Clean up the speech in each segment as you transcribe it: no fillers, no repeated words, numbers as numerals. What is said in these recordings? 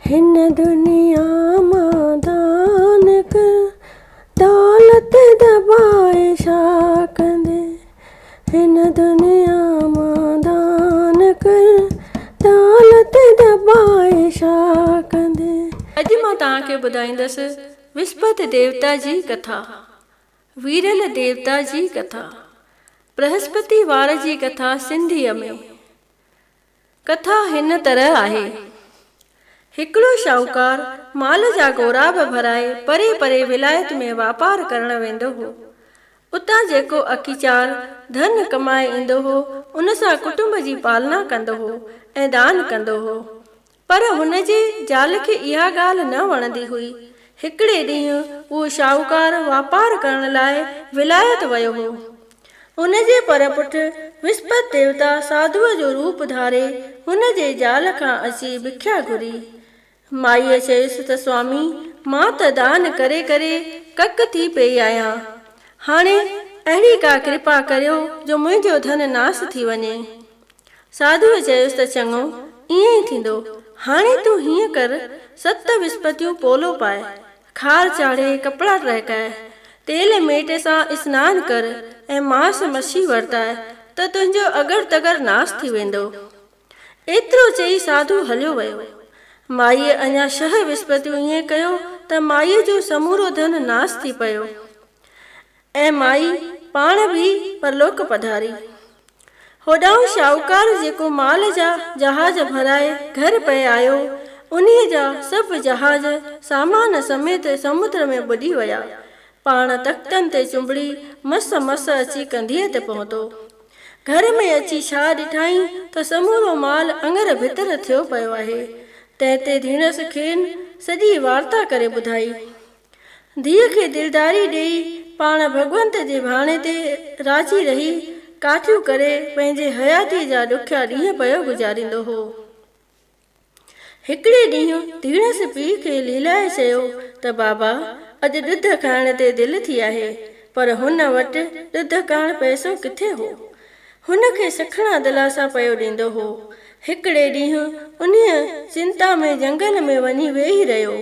हिन दुनिया मां दान कर, दौलत दबाए छा कंदे। हिन दुनिया मां दान कर, दौलत दबाए छा कंदे। अॼु मां तव्हांखे ॿुधाईंदसि विस्पति देवता जी कथा, वीरल देवता जी कथा, बृहस्पति वार जी कथा सिंधीअ में। कथा हिन तरह आहे। हिकिड़ो शाहूकार माल जा गोराब भराए परे परे विलायत में वापार करण वेंदो हो। उतां जेको अखीचार धन कमाए ईंदो हो, उन सां कुटुंब जी पालना कंदो हो ऐं दान कंदो हो। पर हुन जे ज़ाल खे इहा ॻाल्हि न वणंदी हुई। हिकिड़े ॾींहुं उहो शाहूकार वापार करण लाइ विलायत वियो हो। उन जे परपुठ विस्पति देवता साधुअ जो रूप धारे हुन जे ज़ाल खां अची भिख्या घुरी। माईअ चयुसि त स्वामी, मां त दान करे करे कक थी पई आहियां। हाणे अहिड़ी का कृपा करियो जो मुंहिंजो धन नास थी वञे। साधुअ चयुसि त चङो, ईअं ई थींदो। हाणे तूं हीअं कर, 7 विस्पतियूं पोलो पाए, खार चाढ़े कपिड़ा टहिकाए, तेल मेट सां सनानु कर ऐं मांस मच्छी वरताए त तुंहिंजो अगर तगर नास थी वेंदो। एतिरो चई साधु हलियो वियो। माईअ अञा 6 विस्पतियूं ईअं कयो त माईअ जो समूरो धन नास थी पियो ऐं माई पाण बि परलोक पधारी। होॾां शाहूकार जेको माल जा जहाज भराए घर पे आयो, उन्हीअ जा सभु जहाज सामान समेत समुद्र में बुॾी विया। पाण तख़्तनि ते चुंबड़ी मस मस अची कंधीअ ते पहुतो। घर में अची छा ॾिठाई त समूरो माल अंगर भितर थियो पियो आहे। तंहिं धीणस खेनि सॼी वार्ता करे ॿुधाई। धीअ खे दिलदारी ॾेई पाण भॻवंत जे भाणे ते राजी रही काठियूं करे पंहिंजे हयाती जा ॾुखिया ॾींहं पियो गुज़ारींदो हो। हिकिड़े ॾींहुं धीणस पीउ खे लीलाए चयो त बाबा, अॼु ॾुध खाइण ते दिलि थी आहे, पर हुन वटि ॾुध करणु पैसो किथे हो। हुन खे सखणा दिलासा पियो ॾींदो हो। हिकिड़े ॾींहुं उन्हीअ चिंता में जंगल में वञी वेही रहियो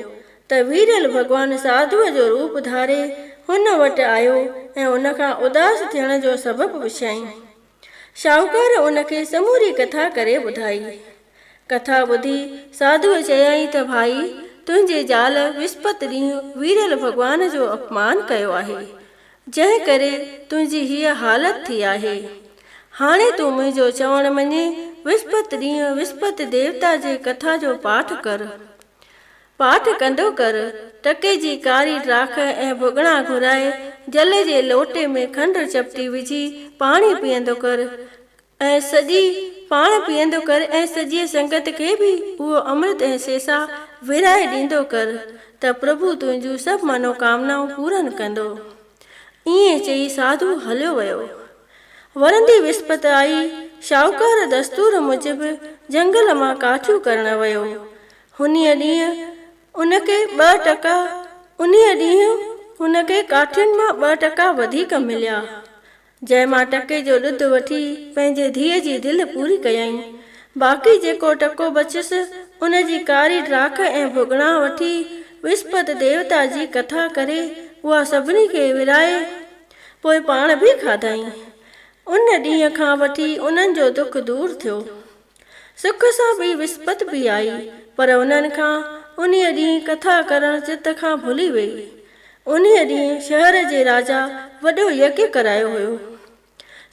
त वीरल भॻवानु साधुअ जो रूप धारे हुन वटि आयो ऐं उन खां उदास थियण जो सबबु पुछियईं। शाहूकार उन खे समूरी कथा करे ॿुधाई। कथा ॿुधी साधुअ चयाईं त भाई, तुंहिंजे ज़ाल विस्पति ॾींहुं वीरल भॻवान जो अपमान कयो आहे, जंहिं करे तुंहिंजी हीअ हालत थी आहे। हाणे तूं मुंहिंजो चवण मञे, विस्पति ॾींहुं विस्पति देवता जे कथा जो पाठ कर। पाठ कंदो कर, टके जी कारी ड्राख ऐं भुॻड़ा घुराए जल जे लोटे में खंडु चपटी विझी पाणी पीअंदो कर ऐं सॼी संगत खे बि उहो अमृत ऐं सेसा विराए ॾींदो कर त प्रभु तुंहिंजूं सभु मनोकामनाऊं पूरनि कंदो। ईअं चई साधु हलियो वियो। वरंदी विस्पति आई। शाहूकार दस्तूर मूजिबि जंगल मां काठियूं करण वियो। उन्हीअ ॾींहुं हुनखे काठियुनि मां 2 टका वधीक मिलिया। जंहिं मां टके जो ॾुध वठी पंहिंजे धीअ जी दिलि पूरी कयईं। बाक़ी जेको टको बचियसि, उन जी कारी ड्राख ऐं भुॻड़ा वठी विस्पति देवता जी कथा करे उहा सभिनी खे विराए पोइ पाण बि खाधाई। उन ॾींहं खां वठी उन्हनि जो दुख दूर थियो। सुख सां बि विस्पति बि आई, पर उन्हनि खां उन्हीअ ॾींहुं कथा करण चित खां भुली वई। उन्हीअ ॾींहुं शहर जे राजा वॾो यज्ञ करायो हुयो।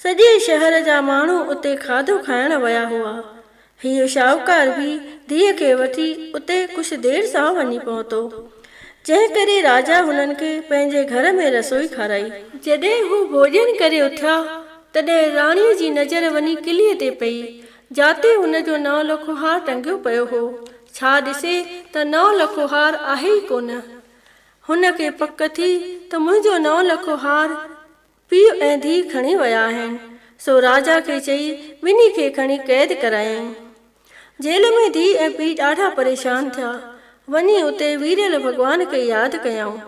सॼे शहर जा माण्हू उते खाधो खाइण विया हुआ। हीउ शाहूकार बि धीअ खे वठी उते कुझु देरि सां वञी पहुतो, जंहिं करे राजा हुननि खे पंहिंजे घर में रसोई खाराई। जॾहिं हू भोॼन करे उथिया, तॾहिं राणीअ जी नज़र वञी किलीअ ते पई, जाते हुनजो 9 लखो हार टंगियो पियो हो। छा ॾिसे त 9 लखो हार आहे ई कोन। हुन खे पक थी त मुंहिंजो 9 लखो हार पीउ ऐं धीउ खणी विया आहिनि। सो राजा खे चई ॿिन्ही खे खणी क़ैद करायईं। जेल में धीउ ऐं पीउ ॾाढा परेशान थिया। वञी उते वीरल भॻवान खे यादि कयऊं।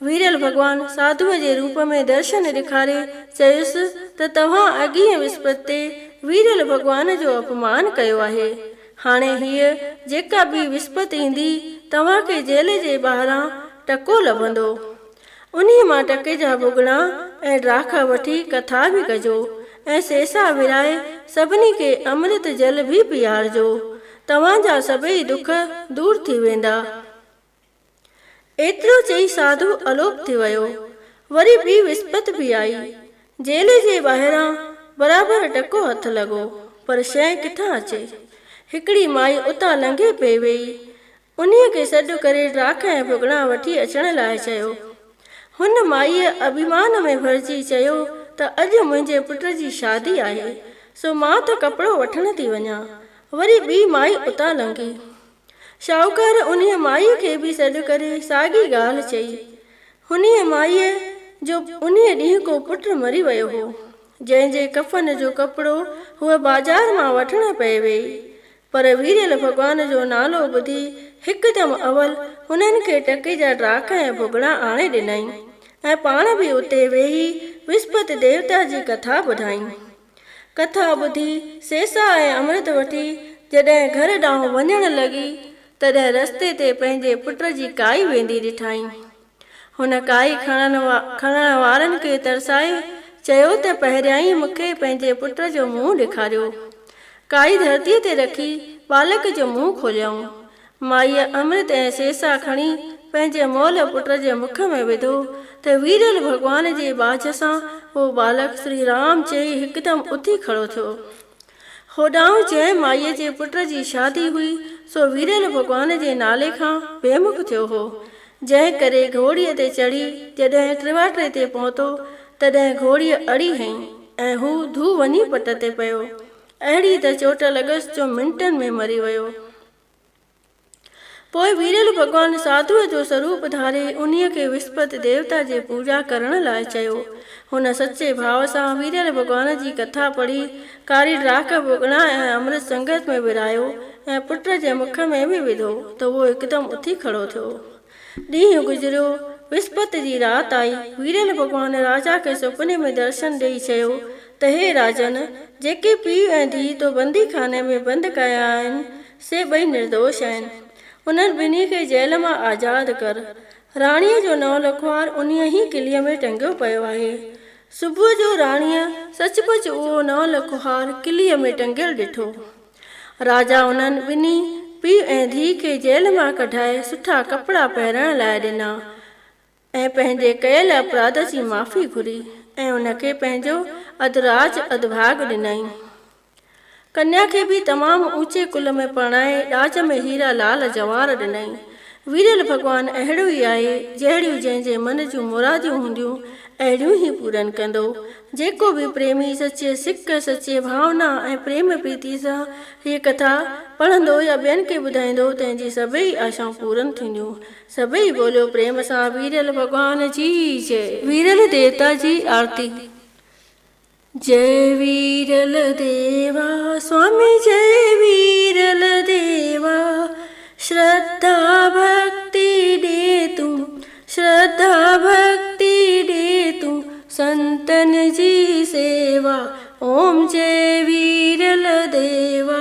वीरल भॻवान साधुअ जे रूप में दर्शन ॾेखारे चयुसि त तव्हां अॻीअ विस्पति ते वीरल भॻवान जो अपमान कयो आहे। हाणे हीअ जेका बि विस्पति ईंदी तव्हांखे जेल जे ॿाहिरां टको लभंदो। उन्हीअ मां टके जा भुॻड़ा ऐं ड्राख वठी कथा बि कजो ऐं सेसा विराए सभिनी खे अमृत जल बि पीआरजो। तव्हांजा सभई दुख दूर थी वेंदा। एतिरो चई साधु अलोप थी वियो। वरी ॿी विस्पति बि आई। जेल जे ॿाहिरां बराबरि टको हथ लॻो, पर शइ किथां अचे। हिकिड़ी माई उतां लंघे पई वेई। उन्हीअ खे सॾु करे ड्राख ऐं भुॻड़ा वठी अचण लाइ चयो। हुन माईअ अभिमान में भरिजी चयो त अॼु मुंहिंजे पुट जी शादी आहे, सो मां त कपिड़ो वठण थी वञा। वरी ॿी माई उतां लंघी। शाहूकार उन्हीअ माईअ खे बि सॾु करे साॻी ॻाल्हि चई। हुनीअ माईअ जो उन्हीअ ॾींहुं को पुटु मरी वियो हो, जंहिंजे कफ़न जो कपिड़ो हूअ बाज़ार मां वठण पई वेई। पर वीरल भॻवान जो नालो ॿुधी हिकदमि अवल हुननि खे टके जा ड्राख ऐं भुॻड़ा आणे ॾिनई ऐं पाण बि उते वेही विस्पति देवता जी कथा ॿुधाई। कथा ॿुधी सेसा ऐं अमृत वठी जॾहिं घर ॾांहुं वञण लॻी, तॾहिं रस्ते ते पंहिंजे पुट जी काई वेंदी ॾिठाई। हुन काई खणण वारनि खे तरसाए चयो त पहिरियां ई मूंखे पंहिंजे पुट जो मुंहुं ॾेखारियो। काई धरतीअ ते रखी बालक जो मुंहुं खोलियऊं। माईअ अमृत ऐं सेसा खणी पंहिंजे मोल पुट जे मुख में विधो त वीरल भॻवान जे बाझ सां उहो बालक श्री राम चई हिकदमि उथी खड़ो थियो। होॾां जंहिं माईअ जे पुट जी शादी हुई सो वीरल भॻवान जे नाले खां बेमुख थियो हो, जंहिं करे घोड़ीअ ते चढ़ी जॾहिं टिवाटे ते पहुतो तॾहिं घोड़ीअ अड़ी हईं ऐं हू धू वञी पट ते पियो। अहिड़ी त चोट लॻसि जो मिंटनि में मरी वियो। पोइ वीरल भॻवान साधुअ जो स्वरूप धारे उन्हीअ खे विस्पति देवता जे पूजा करण लाइ चयो। हुन सचे भाव सां वीरल भॻवान जी कथा पढ़ी कारी ड्राख भुॻड़ा ऐं अमृत संगत में विरायो ऐं पुट जे मुख में बि विधो त उहो हिकदमि उथी खड़ो थियो। ॾींहुं गुज़रियो। विस्पति जी राति आई। वीरल भॻवान राजा खे सुपिने में दर्शन ॾेई चयो त हे राजन, जेके पीउ ऐं धीउ तो बंदी खाने में बंदि कया आहिनि से ॿई निर्दोष आहिनि। उन्हनि ॿिन्ही खे जेल मां आज़ादु कर। राणीअ जो नओं लखवार उन्हीअ ई किलीअ में टंगियो पियो आहे। सुबुह जो राणीअ सचुपचु उहो नओं लखवार किलीअ में टंगियल ॾिठो। राजा उन्हनि ॿिन्ही पीउ ऐं धीउ खे जेल मां कढाए सुठा कपिड़ा पहिरण लाइ ॾिना ऐं पंहिंजे कयल अपराध जी माफ़ी घुरी ऐं उनखे पंहिंजो अधराज अधभाग ॾिनई। कन्या खे बि तमामु ऊचे कुल में परणाए ॾाज में हीरा लाल जवार ॾिनई। वीरल भॻवान अहिड़ो ई आहे, जहिड़ियूं जंहिंजे मन जूं मुरादियूं हूंदियूं अहिड़ियूं ई पूरन कंदो। जेको बि प्रेमी सचे सिक सचे भावना ऐं प्रेम प्रीति सां हीअ कथा पढ़ंदो या ॿियनि खे ॿुधाईंदो तंहिंजी सभई आशाऊं पूरन थींदियूं। सभई बोलियो प्रेम सां वीरल भॻवान जी जय। वीरल देवता जी आरती। जय वीरल देवा स्वामी, जय वीरल देवा। श्रद्धा भक्ति दे तू, श्रद्धा भक्ति दे तू, संतन जी सेवा। ओम जय वीरल देवा।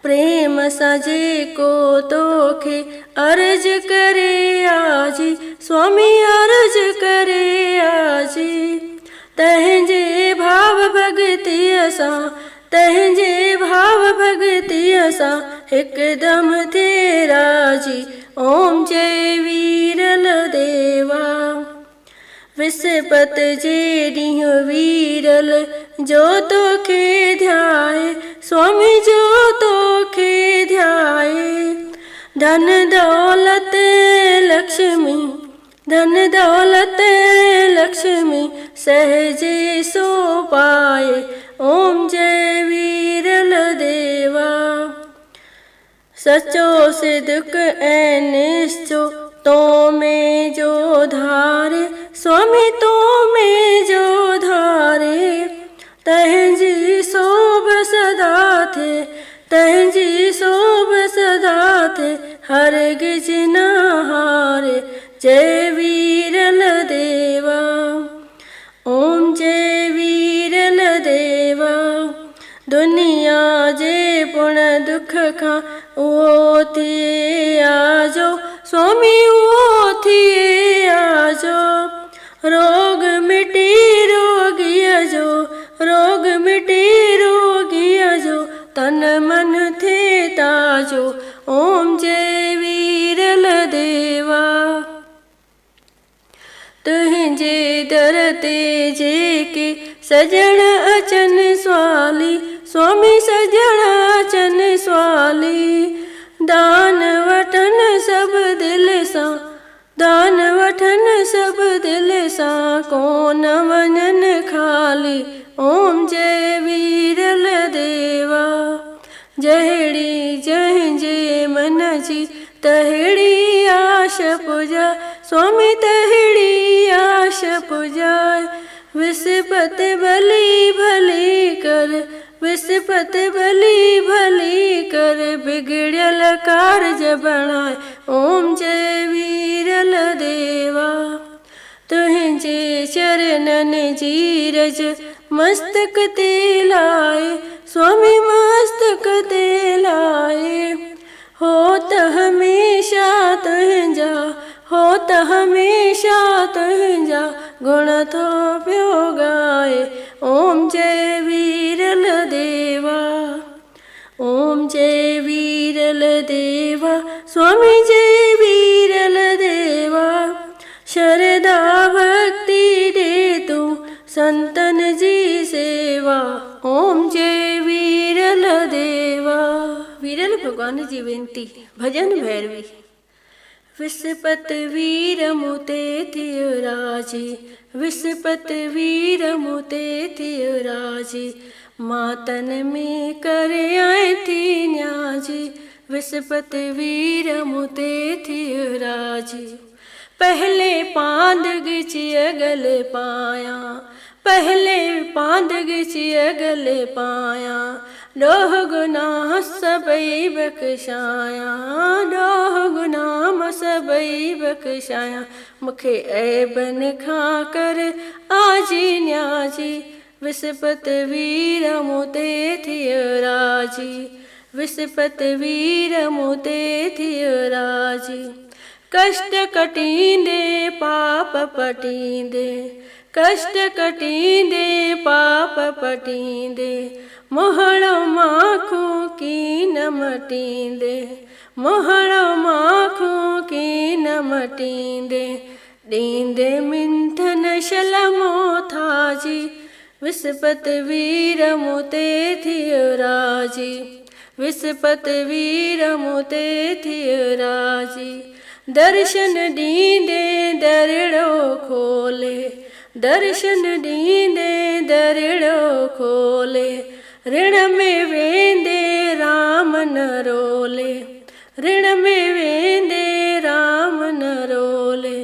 प्रेम सां जेको तोखे अर्ज करे आजी, स्वामी अर्ज करे आजी। तंहिंजे भाव भगतीअ सां, तंहिंजे भाव भगतीअ सां हिकदमि थे राजी। ओम जय वीरल देवा। विस्पति जे ॾींहुं वीरल जो तोखे ध्याए, स्वामी जो तोखे ध्याए। धन दौलत लक्ष्मी, धन दौलत लक्ष्मी सहजे सो पाए। ओम जय वीरल देवा। सचो सिद्क ऐं निश्चो तो में जो धारे, स्वामी तो में जो धारे। तंहिंजी शोभ सदा थे, तंहिंजी शोभ सदा थे, हरगिज न हारे। जय वीरल देवा। ओम जय वीरल देवा। दुनिया जे पुण दुख ओम जय वीरल देवा। तुंहिंजे दर ते जेके सजण अचनि स्वाली, स्वामी सजण अचनि स्वाली। दान वठनि सभु दिलि सां, दान वठनि सभु दिलि सां, कोन वञनि ख़ाली। ओम जय वीरल देवा। जहिड़ी जंहिंजे मन जी तहिड़ी आश पुॼाए, स्वामी तहिड़ी आश पुॼाए। विस्पति भली भली कर, विस्पति भली भली कर, बिगड़ियल कारज बणाए। ओम जय वीरल देवा। तुंहिंजे चरणनि जी रज मस्तक ते लाए, स्वामी मस्तक ते लाए। हो त हमेशा तुंहिंजा, हो त हमेशा तुंहिंजा, गुण थो पियो ॻाए। ओम जय वीरल देवा। ओम जय वीरल देवा, स्वामी जय वीरल देवा। शरदा भक्ति दे तू संतन जी सेवा। ओम जय वीरल देवा। वीरल भगवान जी वेनती। भजन भैरवी। विस्पति वीर मुते थियो राजी, विस्पति वीर मुते थियो राजी। मातन में करे आए थी न्याजी, विस्पति वीर मुते थियो राजी। पहले पांद गिचिय गले पाया, पहले पांद गिचिय गले पाया। ॾोह गुनाह सबई बख़्शाया, ॾोह गुनाह सबई बख़्शाया। मूंखे ऐबन खां कर आजी न्याजी, विस्पति वीर मुते थियो राजी, विस्पति वीर मुते थियो राजी। कष्ट कटींदे पाप पटींदे, कष्ट कटींदे पाप पटींदे। मोहड़ो माखूं की न मटींदे, मोहड़ो माखूं की न मटींदे। ॾींदे मिंथन शलमो थाजी, विस्पति वीर मुते थियो राजी, विस्पति वीर मुते थियो राजी। दर्शन ॾींदे दरिड़ो खोले, दर्शन ॾींदे दरिड़ो खोले। ऋण में वेंदे राम न रोले, ऋण में वेंदे राम न रोले।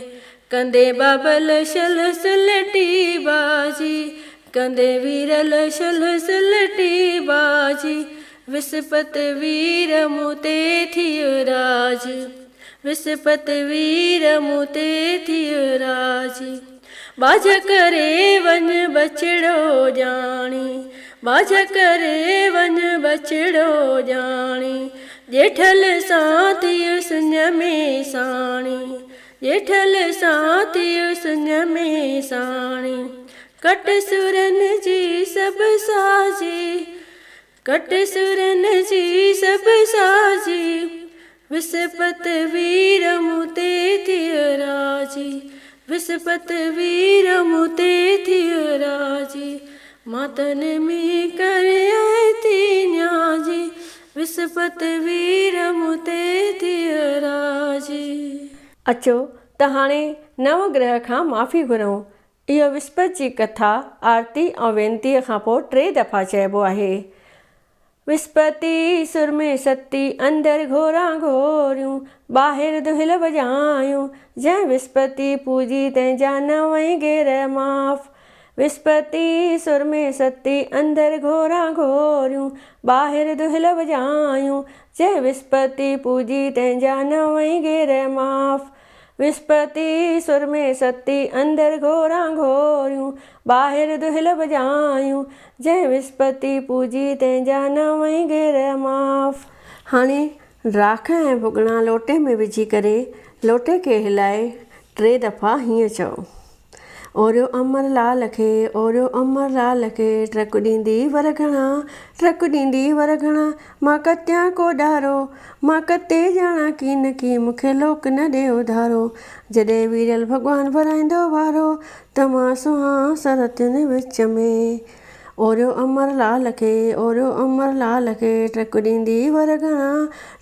कंदे बाबल शल सुलटी बाजी, कंदे वीरल शल सुलटी बाजी। विस्पति वीर मुते थियो राजी, विस्पति वीर मुते थियो राजी। बाज करे वन बछड़ो जानी, बाज करे वन बछड़ो जानी। जेठल साथियो सुन में साणी, जेठल साथियो सुन में साणी। कट सुरन जी सब साजी, कट सुरन जी सब साजी। विस्पति वीर मुते थियो राजी, विस्पति वीर मुते थियो राजी। मातन में करे आए थी न्याजी, विस्पति वीर मुते थियो राजी। अचो त हाणे नवग्रह खां माफ़ी घुरूं। इहो विस्पति जी कथा आरती ऐं वेनतीअ खां पोइ 3 दफ़ा चइबो आहे। विस्पति सुर में सती, अंदर घोरा घोरियूं, ॿाहिरि दुहिल वॼायूं। जंहिं विस्पति पूजी तंहिंजा नवई गेर माफ़। विस्पति सुर में सती, अंदर घोरा घोरियूं, ॿाहिरि दुहिल वॼायूं। जंहिं विस्पति पूजी तंहिंजा नवई गेर माफ़। विस्पति सुर में सती, अंदर घोरा घोरियूं, ॿाहिरि दुहिल वॼायूं। जंहिं विस्पति पूजी तंहिंजा नवई गेर माफ़। हाणे राख ऐं भुॻिड़ा लोटे में विझी करे लोटे खे हिलाए 3 दफ़ा हीअं चओ। ओरियो अमर लाल खे, ओरियो अमर लाल खे, ट्रक ॾींदी वर घणा, ट्रक ॾींदी वर घणा, मां कटियां को ॾारो, मां कटे ॼाणा कीन की, मूंखे लोक न ॾे उधारो। जॾहिं वीरल भॻवान भराईंदो वारो, त मां सुहां सरतियुनि विच में। ओरियो अमर लाल खे, ओरियो अमर लाल खे, ट्रक ॾींदी वर घणा,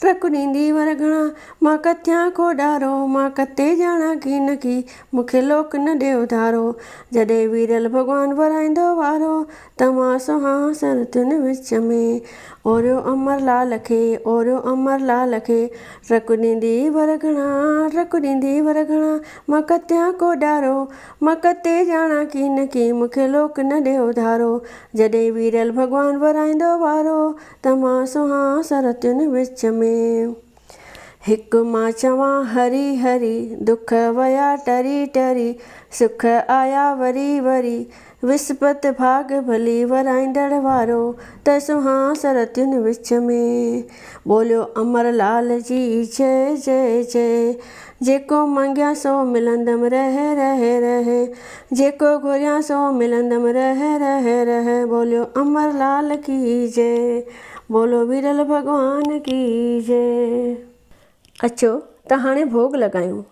ट्रक ॾींदी वर घणा, मां कटियां को ॾारो, मां कटे ॼाणा कीन की, मूंखे लोक न ॾे उधारो। जॾहिं वीरल भॻवान भराईंदो वारो, त मां सुहां सरतियुनि विच में। ओरियो अमर लाल खे, ओरियो अमर लाल खे, ट्रक ॾींदी वर घणा, ट्रक ॾींदी वर घणा, मां कटियां को ॾारो, मां कटे ॼाणा कीन की, मूंखे लोक न ॾे उधारो। जॾहिं वीरल भॻवान भराईंदो वारो, त मां सुहां सरतियुनि विच में। हिकु मां चवां हरी हरी, दुख वया टरी टरी, सुख आया वरी वरी, विस्पति भाग भली वराईंदड़ वारो, त सुहां सरतियुनि विच में। बोलियो अमर लाल जी जय जय जय, जेको मंगिया सो मिलंदमि रह रह रह, जेको घुरियां सो मिलंदमि रह रह रह। बोलियो अमर लाल की जय, बोलो वीरल भॻवान की जय। अचो त हाणे भोग लॻायूं।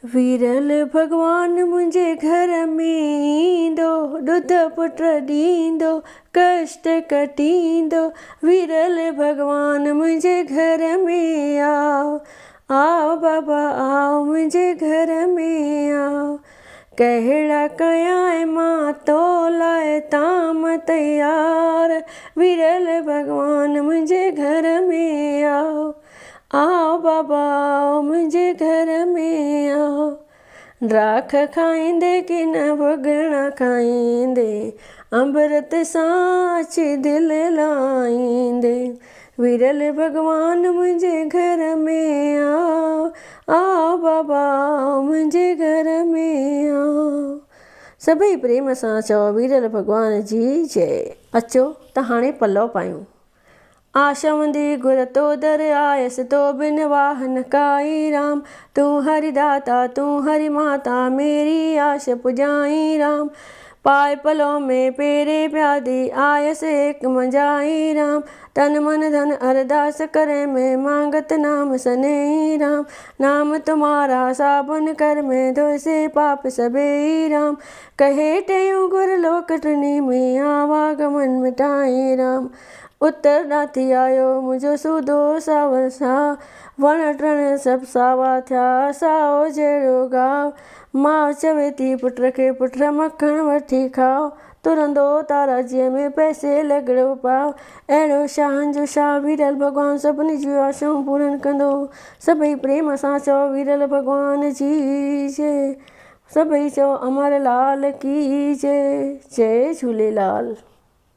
वीरल भॻवान मुंहिंजे घर में ईंदो, ॾुध पुट ॾींदो, कष्ट कटींदो। वीरल भॻवान मुंहिंजे घर में आओ, आओ बाबा आओ मुंहिंजे घर में आओ। कहिड़ा कयां मां तो लाइ ताम तयार, वीरल भॻवान मुंहिंजे घर में आओ, आओ बाबा आओ मुंहिंजे घर में आओ। ड्राख खाईंदे की न भुॻड़ा खाईंदे, अमृत सां अची दिलि लाईंदे। वीरल भॻवान मुंहिंजे घर में आओ, आओ बाबा आओ मुंहिंजे घर में आओ। सभई प्रेम सां चओ वीरल भॻवान जी जय। अचो त हाणे पलव पायूं। आशवंदी गुर तो दर आयसि, तो बिन वाह न काई राम। तूं हरि दाता तूं हरि माता, मेरी आश पुॼाई राम। पाए पलव में पेरे प्यादी, आयसि एक मंझाई राम। तन मन धन अरदास करे में, मांगत नाम सनेही राम। नाम तुम्हारा साबुन कर में, धोए से पाप सबेही राम। कहे टेऊं गुर लोक टिनी में, आवागमन मिटाई राम। उतर नाथी आयो मुंहिंजो सूदो सावर सा, वण टिण सभु सावा थिया साओ जहिड़ो गाव। माउ चवे थी पुट खे पुट मखण वठी खाओ, तुरंदो ताराजीअ में पैसे लॻड़ो पाओ। अहिड़ो शाहनि जो शाह वीरल भॻवान सभिनी जूं आशाऊं पूरन कंदो। सभई प्रेम सां चओ वीरल भॻवान जी जय। सभई चओ अमर लाल की जय। जय झूलेलाल।